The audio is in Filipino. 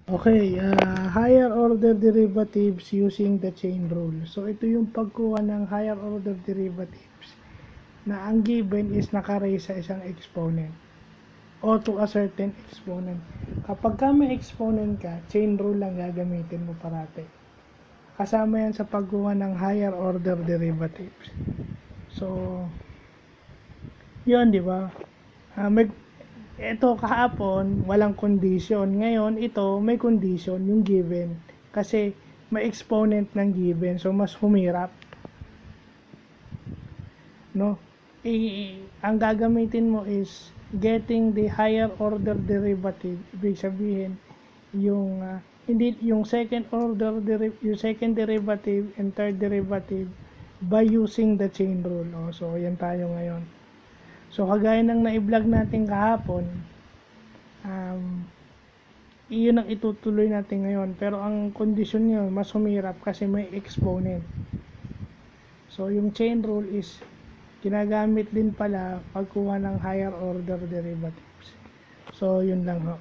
Okay, higher order derivatives using the chain rule. So, ito yung pagkuha ng higher order derivatives na ang given is nakaray sa isang exponent o to a certain exponent. Kapag ka may exponent ka, chain rule lang gagamitin mo parate. Kasama yan sa pagkuha ng higher order derivatives. So, yun, di ba? Ito kahapon, walang condition. Ngayon, ito, may condition, yung given. Kasi, may exponent ng given. So, mas humirap. No? Ang gagamitin mo is getting the higher order derivative. Ibig sabihin, yung hindi yung second derivative and third derivative by using the chain rule. So, yan tayo ngayon. So, kagaya ng na-vlog natin kahapon, iyon ang itutuloy natin ngayon. Pero ang kondisyon nyo, mas humirap kasi may exponent. So, yung chain rule is ginagamit din pala pagkuha ng higher order derivatives. So, yun lang ho.